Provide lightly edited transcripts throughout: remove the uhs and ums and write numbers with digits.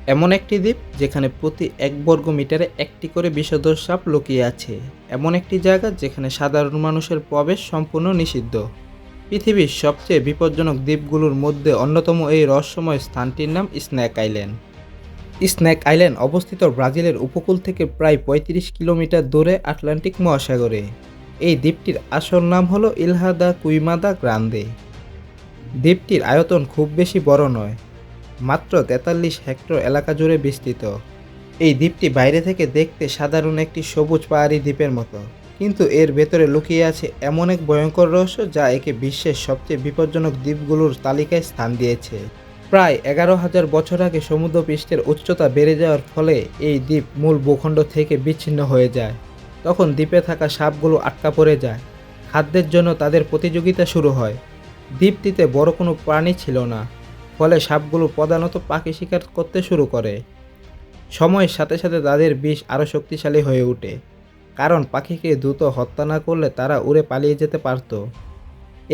এমন একটি দ্বীপ যেখানে প্রতি ১ বর্গ মিটারে একটি করে বিষধর সাপ লুকিয়ে আছে। এমন একটি জায়গা যেখানে সাধারণ মানুষের প্রবেশ সম্পূর্ণ নিষিদ্ধ। পৃথিবীর সবচেয়ে বিপজ্জনক দ্বীপগুলোর মধ্যে অন্যতম এই রহস্যময় স্থানটির নাম স্নেক আইল্যান্ড। স্নেক আইল্যান্ড অবস্থিত ব্রাজিলের উপকূল থেকে প্রায় ৩৫ কিলোমিটার দূরে আটলান্টিক মহাসাগরে। এই দ্বীপটির আসল নাম হলো ইলহা দা কুইমাদা গ্রান্দে। দ্বীপটির আয়তন খুব বেশি বড় নয়, মাত্র ৪৩ হেক্টর এলাকা জুড়ে বিস্তৃত। এই দ্বীপটি বাইরে থেকে দেখতে সাধারণ একটি সবুজ পাহাড়ি দ্বীপের মতো, কিন্তু এর ভেতরে লুকিয়ে আছে এমন এক ভয়ঙ্কর রহস্য যা একে বিশ্বের সবচেয়ে বিপজ্জনক দ্বীপগুলোর তালিকায় স্থান দিয়েছে। প্রায় ১১,০০০ বছর আগে সমুদ্রপৃষ্ঠের উচ্চতা বেড়ে যাওয়ার ফলে এই দ্বীপ মূল ভূখণ্ড থেকে বিচ্ছিন্ন হয়ে যায়। তখন দ্বীপে থাকা সাপগুলো আটকা পড়ে যায়। খাদ্যের জন্য তাদের প্রতিযোগিতা শুরু হয়। দ্বীপটিতে বড় কোনো প্রাণী ছিল না, ফলে সাপগুলো প্রধানত পাখি শিকার করতে শুরু করে। সময়ের সাথে সাথে তাদের বিষ আরও শক্তিশালী হয়ে ওঠে, কারণ পাখিকে দ্রুত হত্যা না করলে তারা উড়ে পালিয়ে যেতে পারত।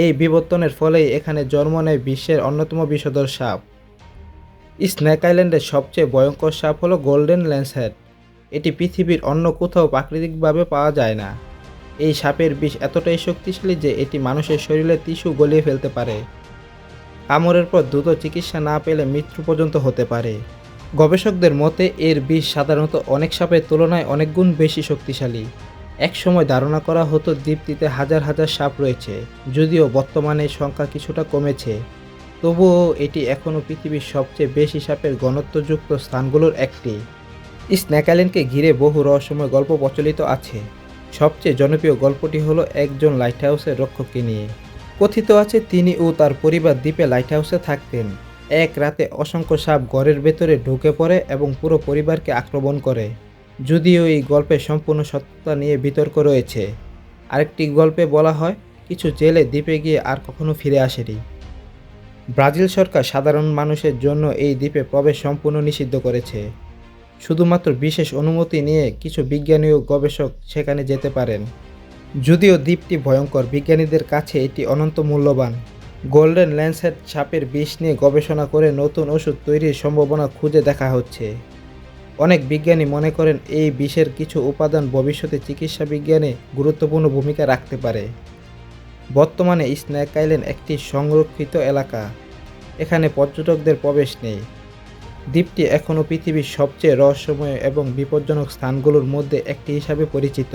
এই বিবর্তনের ফলেই এখানে জন্ম নেয় বিশ্বের অন্যতম বিষধর সাপ। স্নেক আইল্যান্ডের সবচেয়ে ভয়ঙ্কর সাপ হলো গোল্ডেন ল্যান্সহেড। এটি পৃথিবীর অন্য কোথাও প্রাকৃতিকভাবে পাওয়া যায় না। এই সাপের বিষ এতটাই শক্তিশালী যে এটি মানুষের শরীরে টিস্যু গলিয়ে ফেলতে পারে। কামড়ের পর দ্রুত চিকিৎসা না পেলে মৃত্যু পর্যন্ত হতে পারে। গবেষকদের মতে এর বিষ সাধারণত অনেক সাপের তুলনায় অনেক গুণ বেশি শক্তিশালী। একসময় ধারণা করা হতো দ্বীপটিতে হাজার হাজার সাপ রয়েছে, যদিও বর্তমানে এই সংখ্যা কিছুটা কমেছে। তবুও এটি এখনও পৃথিবীর সবচেয়ে বেশি সাপের ঘনত্বযুক্ত স্থানগুলোর একটি। স্নেক আইল্যান্ডকে ঘিরে বহু রহস্যময় গল্প প্রচলিত আছে। সবচেয়ে জনপ্রিয় গল্পটি হলো একজন লাইট হাউসের রক্ষককে নিয়ে। কথিত আছে তিনি ও তার পরিবার দ্বীপে লাইট হাউসে থাকতেন। এক রাতে অসংখ্য সাপ ঘরের ভেতরে ঢুকে পড়ে এবং পুরো পরিবারকে আক্রমণ করে। যদিও এই গল্পের সম্পূর্ণ সত্যতা নিয়ে বিতর্ক রয়েছে। আরেকটি গল্পে বলা হয় কিছু জেলে দ্বীপে গিয়ে আর কখনো ফিরে আসেনি। ব্রাজিল সরকার সাধারণ মানুষের জন্য এই দ্বীপে প্রবেশ সম্পূর্ণ নিষিদ্ধ করেছে। শুধুমাত্র বিশেষ অনুমতি নিয়ে কিছু বিজ্ঞানী ও গবেষক সেখানে যেতে পারেন। যদিও দ্বীপটি ভয়ঙ্কর, বিজ্ঞানীদের কাছে এটি অনন্ত মূল্যবান। গোল্ডেন ল্যান্সহেড সাপের বিষ নিয়ে গবেষণা করে নতুন ওষুধ তৈরির সম্ভাবনা খুঁজে দেখা হচ্ছে। অনেক বিজ্ঞানী মনে করেন এই বিষের কিছু উপাদান ভবিষ্যতে চিকিৎসা বিজ্ঞানে গুরুত্বপূর্ণ ভূমিকা রাখতে পারে। বর্তমানে স্নেক আইল্যান্ড একটি সংরক্ষিত এলাকা। এখানে পর্যটকদের প্রবেশ নেই। দ্বীপটি এখনও পৃথিবীর সবচেয়ে রহস্যময় এবং বিপজ্জনক স্থানগুলোর মধ্যে একটি হিসাবে পরিচিত।